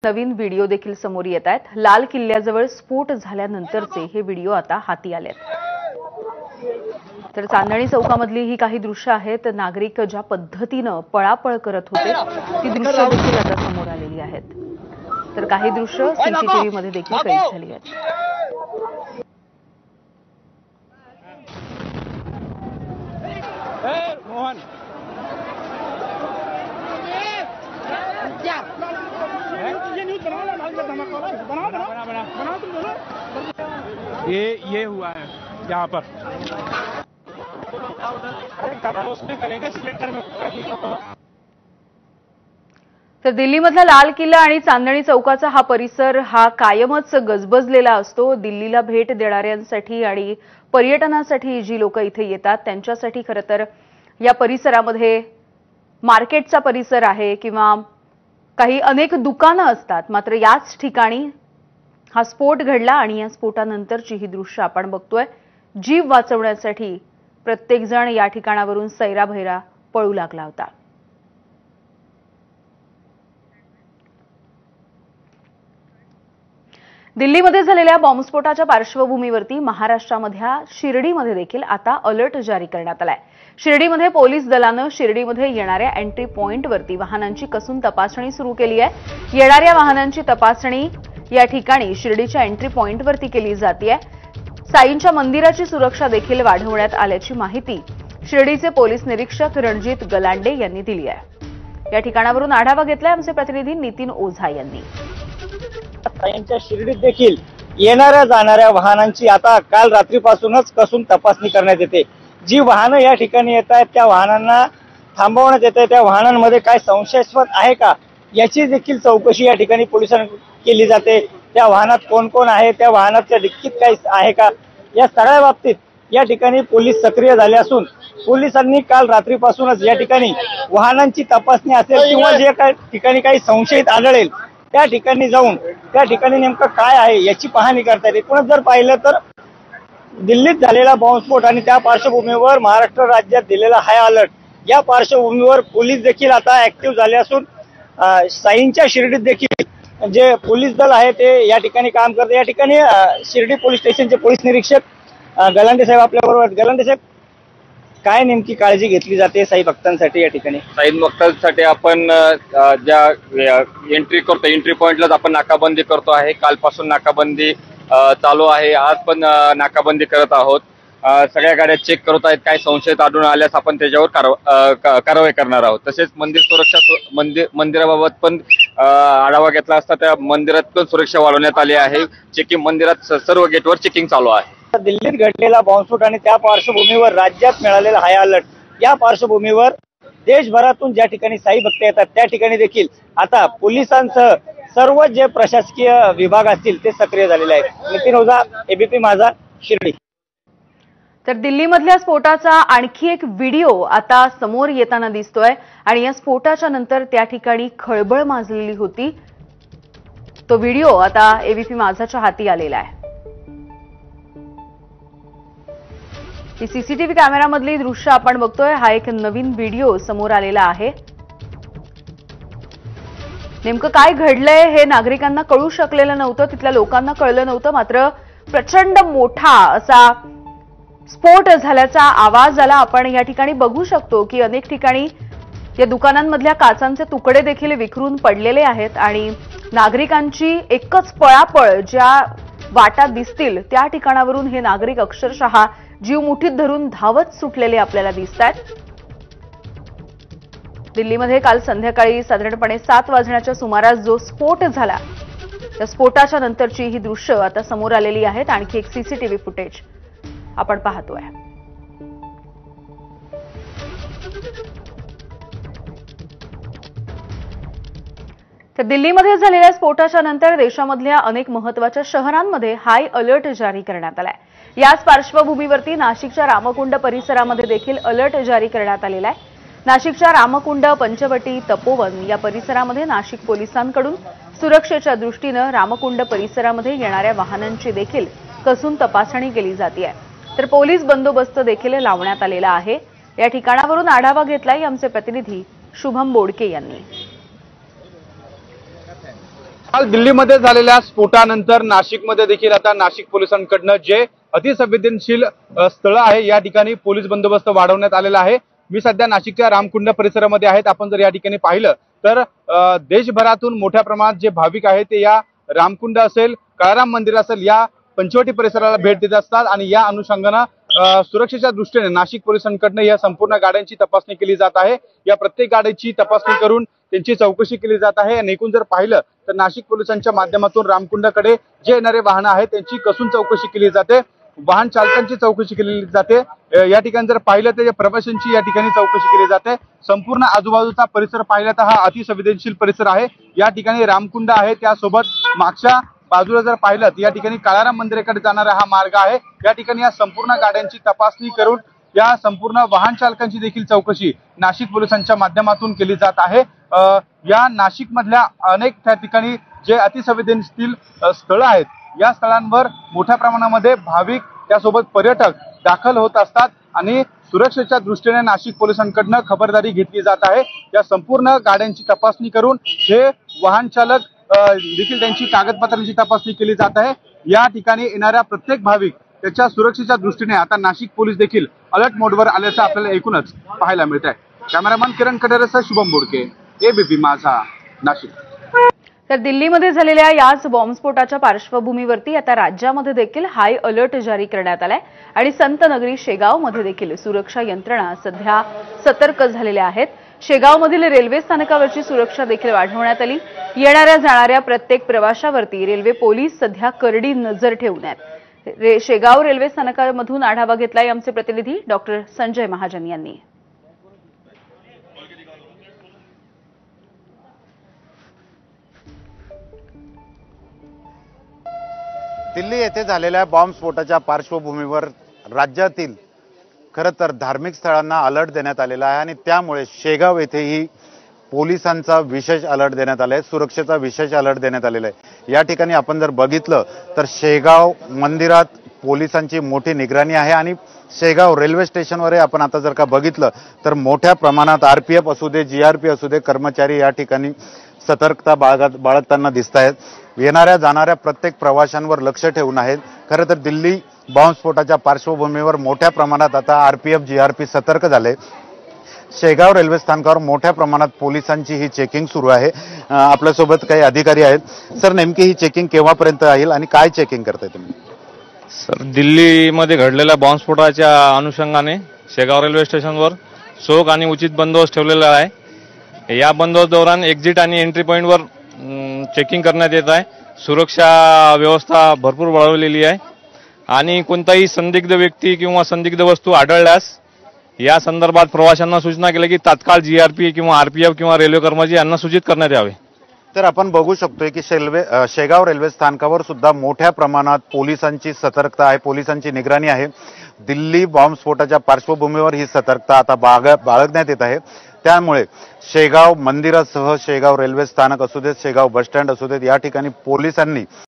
नवीन video देखील समोर येत आहेत। लाल किल्ल्याजवळ स्फोट झाल्यानंतरचे हे व्हिडिओ आता हाती आलेत। तर चांदणी चौकामधली ही काही दृश्य आहेत। नागरिक ज्या पद्धतीने पळापळ करत होते ती दृश्य देखील आता समोर आलेली आहेत। तर काही दृश्य सीसीटीव्ही मध्ये देखील कैद झाली आहेत। ये हुआ है यहाँ पर। तर दिल्लीमधला लाल किल्ला आणि चांदणी चौकाचा हा परिसर हा कायमच गजबजलेला असतो। दिल्लीला भेट देणाऱ्यांसाठी आणि पर्यटनासाठी जी लोक इथे येतात त्यांच्यासाठी खरं तर या परिसरामध्ये मार्केटचा परिसर आहे किंवा काही अनेक दुकानं असतात। मात्र याच ठिकाणी हा स्फोट घडला आणि या स्फोटानंतरची ही दृश्य आपण बघतोय। जीव वाचवण्यासाठी प्रत्येक जण या ठिकाणावरून सैराभैरा पळू लागला होता। दिल्लीमध्ये झालेल्या बॉम्बस्फोटाच्या पार्श्वभूमीवरती महाराष्ट्रामधल्या शिर्डीमध्ये देखील आता अलर्ट जारी करण्यात आलाय। शिर्डीमध्ये पोलीस दलानं शिर्डीमध्ये येणाऱ्या एंट्री पॉइंटवरती वाहनांची कसून तपासणी सुरू केली आहे। येणाऱ्या वाहनांची तपासणी या ठिकाणी शिर्डीच्या एंट्री पॉइंटवरती केली जाते। साईंच्या मंदिराची सुरक्षा देखील वाढवण्यात आल्याची माहिती शिर्डीचे पोलीस निरीक्षक रणजित गलांडे यांनी दिली आहे। या ठिकाणावरून आढावा घेतलाय आमचे प्रतिनिधी नितीन ओझा यांनी। साईंच्या शिर्डीत देखील येणाऱ्या जाणाऱ्या वाहनांची आता काल रात्रीपासूनच कसून तपासणी करण्यात येते। जी वाहनं या ठिकाणी येत आहेत त्या वाहनांना थांबवण्यात येते। त्या वाहनांमध्ये काय संशयास्पद आहे का याची देखील चौकशी या ठिकाणी पोलिसांनी केली जाते। त्या वाहनात कोण कोण आहे, त्या वाहनाच्या डिक्कीत काही आहे का, या सगळ्या बाबतीत या ठिकाणी पोलीस सक्रिय झाले असून पोलिसांनी काल रात्रीपासूनच या ठिकाणी वाहनांची तपासणी असेल किंवा जे काही ठिकाणी काही संशयित आढळेल त्या ठिकाणी जाऊन त्या ठिकाणी नेमकं काय आहे याची पाहणी करतात। एकूणच जर पाहिलं तर दिल्लीत झालेला बॉम्बस्फोट आणि त्या पार्श्वभूमीवर महाराष्ट्र राज्यात दिलेला हाय अलर्ट या पार्श्वभूमीवर पोलीस देखील आता ऍक्टिव्ह झाले असून साईंच्या शिर्डीत देखील जे पोलीस दल आहे ते या ठिकाणी काम करते। या ठिकाणी शिर्डी पोलीस स्टेशनचे पोलीस निरीक्षक गलांडे साहेब आपल्या बरोबर आहेत। गलांडे साहेब, काय नेमकी काळजी घेतली जाते साई भक्तांसाठी या ठिकाणी? साई भक्तांसाठी आपण ज्या एंट्री करतो एंट्री पॉइंटलाच आपण नाकाबंदी करतो आहे। कालपासून नाकाबंदी चालू आहे। आज पण नाकाबंदी करत आहोत। सगळ्या गाड्या चेक करत आहेत। काय संशयित आढळून आल्यास आपण त्याच्यावर कारवाई करणार आहोत। तसेच मंदिर सुरक्षा मंदिराबाबत पण आढावा घेतला असता त्या मंदिरात पण सुरक्षा वाढवण्यात आली आहे। चेकिंग मंदिरात सर्व गेटवर चेकिंग चालू आहे। दिल्लीत घडलेला बॉम्बस्फोट आणि त्या पार्श्वभूमीवर राज्यात मिळालेला हाय अलर्ट या पार्श्वभूमीवर देशभरातून ज्या ठिकाणी साई भक्त येतात त्या ठिकाणी देखील आता पोलिसांसह सर्व जे प्रशासकीय विभाग असतील ते सक्रिय झालेले आहेत। नितीन ओझा, एबीपी माझा, शिर्डी। तर दिल्लीमधल्या स्फोटाचा आणखी एक व्हिडिओ आता समोर येताना दिसतोय आणि या स्फोटाच्या नंतर त्या ठिकाणी खळबळ माजलेली होती। तो व्हिडिओ आता एबीपी माझाच्या हाती आलेला आहे। ही सीसीटीव्ही कॅमेरामधली दृश्य आपण बघतोय। हा एक नवीन व्हिडिओ समोर आलेला आहे। नेमकं काय घडलंय हे नागरिकांना कळू शकलेलं नव्हतं, तिथल्या लोकांना कळलं नव्हतं। मात्र प्रचंड मोठा असा स्फोट झाल्याचा आवाज आला। आपण या ठिकाणी बघू शकतो की अनेक ठिकाणी या दुकानांमधल्या काचांचे तुकडे देखील विखरून पडलेले आहेत आणि नागरिकांची एकच पळापळ ज्या वाटात दिसतील त्या ठिकाणावरून हे नागरिक अक्षरशः जीव मुठीत धरून धावत सुटलेले आपल्याला दिसतात। दिल्लीमध्ये काल संध्याकाळी साधारणपणे 7 वाजण्याच्या सुमारास जो स्फोट झाला त्या स्फोटाच्या नंतरची ही दृश्य आता समोर आलेली आहेत। आणखी एक सीसीटीव्ही फुटेज आपण पाहतोय। तर दिल्लीमध्ये झालेल्या स्फोटाच्या नंतर देशामधल्या अनेक महत्त्वाच्या शहरांमध्ये हाय अलर्ट जारी करण्यात आलाय। याच पार्श्वभूमीवरती नाशिकच्या रामकुंड परिसरामध्ये देखील अलर्ट जारी करण्यात आलेला आहे। नाशिकच्या रामकुंड, पंचवटी, तपोवन या परिसरामध्ये नाशिक पोलिसांकडून सुरक्षेच्या दृष्टीनं रामकुंड परिसरामध्ये येणाऱ्या वाहनांची देखील कसून तपासणी केली जाते। तर पोलीस बंदोबस्त देखील लावण्यात आलेला आहे। या ठिकाणावरून आढावा घेतलाय आमचे प्रतिनिधी शुभम बोडके यांनी। काल दिल्लीमध्ये झालेल्या स्फोटानंतर नाशिकमध्ये देखील आता नाशिक पोलिसांकडनं जे अतिसंवेदनशील स्थळ आहे या ठिकाणी पोलीस बंदोबस्त वाढवण्यात आलेला आहे। मी सध्या नाशिकच्या रामकुंड परिसरामध्ये आहेत। आपण जर या ठिकाणी पाहिलं तर देशभरातून मोठ्या प्रमाणात जे भाविक आहेत ते या रामकुंड असेल, काळाराम मंदिर असेल या पंचवटी परिसराला भेट देत असतात आणि या अनुषंगानं सुरक्षेच्या दृष्टीने नाशिक पोलिसांकडनं या संपूर्ण गाड्यांची तपासणी केली जात आहे। या प्रत्येक गाड्यांची तपासणी करून त्यांची चौकशी केली जात आहे आणि एकूण जर पाहिलं तर नाशिक पोलिसांच्या माध्यमातून रामकुंडाकडे जे येणारे वाहन आहेत त्यांची कसून चौकशी केली जाते, वाहन चालकांची चौकशी केली जाते। या ठिकाणी जर पाहिलं तर प्रवाशांची या ठिकाणी चौकशी केली जाते। संपूर्ण आजूबाजूचा परिसर पाहिला तर हा अतिसंवेदनशील परिसर आहे। या ठिकाणी रामकुंड आहे, त्यासोबत मागच्या बाजूला जर पाहिलं तर या ठिकाणी काळाराम मंदिराकडे जाणारा हा मार्ग आहे। या ठिकाणी या संपूर्ण गाड्यांची तपासणी करून या संपूर्ण वाहन चालकांची देखील चौकशी नाशिक पोलिसांच्या माध्यमातून केली जात आहे। या नाशिक मधल्या अनेक त्या ठिकाणी जे अतिसंवेदनशील स्थळ आहेत या स्थळांवर मोठ्या प्रमाणामध्ये भाविक त्यासोबत पर्यटक दाखल होत असतात आणि सुरक्षेच्या दृष्टीने नाशिक पोलिसांकडनं खबरदारी घेतली जात आहे। या संपूर्ण गाड्यांची तपासणी करून हे वाहन चालक देखील त्यांची कागदपत्रांची तपासणी केली जात आहे। या ठिकाणी येणाऱ्या प्रत्येक भाविक त्याच्या सुरक्षेच्या दृष्टीने आता नाशिक पोलीस देखील अलर्ट मोडवर आल्याचं आपल्याला एकूणच पाहायला मिळत आहे। कॅमेरामॅन किरण कटेरेसह शुभम बोडके, एबीपी माझा, नाशिक। तर दिल्लीमध्ये झालेल्या याच बॉम्बस्फोटाच्या पार्श्वभूमीवरती आता राज्यामध्ये देखील हाय अलर्ट जारी करण्यात आलाय आणि संतनगरी शेगावमध्ये देखील सुरक्षा यंत्रणा सध्या सतर्क झालेल्या आहेत। शेगावमधील रेल्वे स्थानकावरची सुरक्षा देखील वाढवण्यात आली। येणाऱ्या जाणाऱ्या प्रत्येक प्रवाशावरती रेल्वे पोलीस सध्या करडी नजर ठेवून आहेत। शेगाव रेल्वे स्थानकामधून आढावा घेतलाय आमचे प्रतिनिधी डॉक्टर संजय महाजन यांनी। दिल्ली येथे झालेल्या बॉम्बस्फोटाच्या पार्श्वभूमीवर राज्यातील खरं तर धार्मिक स्थळांना अलर्ट देण्यात आलेला आहे आणि त्यामुळे शेगाव येथेही पोलिसांचा विशेष अलर्ट देण्यात आला आहे, सुरक्षेचा विशेष अलर्ट देण्यात आलेला आहे। या ठिकाणी आपण जर बघितलं तर शेगाव मंदिरात पोलिसांची मोठी निगराणी आहे आणि शेगाव रेल्वे स्टेशनवर आपण आता जर का बघितलं तर मोठ्या प्रमाणात आरपीएफ असू दे, जीआरपी असू दे, कर्मचारी या ठिकाणी सतर्कता बाळगताना दिसत आहेत। येणाऱ्या जाणाऱ्या प्रत्येक प्रवाशांवर लक्ष ठेवून आहेत। खरं तर दिल्ली बॉम्बस्फोटाच्या पार्श्वभूमीवर मोठ्या प्रमाणात आता आरपीएफ, जीआरपी सतर्क झाले। शेगाव रेल्वे स्थानकावर मोठ्या प्रमाणात पोलिसांची ही चेकिंग सुरू आहे। आपल्यासोबत काही अधिकारी आहेत। सर, नेमकी ही चेकिंग केव्हापर्यंत राहील आणि काय चेकिंग करताय तुम्ही? सर, दिल्लीमध्ये घडलेल्या बॉम्बस्फोटाच्या अनुषंगाने शेगाव रेल्वे स्टेशनवर चोख आणि उचित बंदोबस्त ठेवलेला आहे। या बंदोबस्त दौरान एक्झिट आणि एंट्री पॉईंटवर चेकिंग करण्यात येत आहे। सुरक्षा व्यवस्था भरपूर वाढवलेली आहे आणि कोणताही संदिग्ध व्यक्ती किंवा संदिग्ध वस्तू आढळल्यास या संदर्भात प्रवाशांना सूचना केली की तात्काळ जीआरपी किंवा आरपीएफ किंवा रेल्वे कर्मचारी यांना सूचित करण्यात यावे। तर आपण बघू शकतोय की शेगाव रेल्वे स्थानकावर सुद्धा मोठ्या प्रमाणात पोलिसांची सतर्कता आहे, पोलिसांची निगराणी आहे। दिल्ली बॉम्बस्फोटाच्या पार्श्वभूमीवर ही सतर्कता आता बाळगण्यात येत आहे। त्यामुळे शेगाव मंदिरासह शेगाव रेल्वे स्थानक असू देत, शेगाव बस स्टँड असू देत, या ठिकाणी पोलिसांनी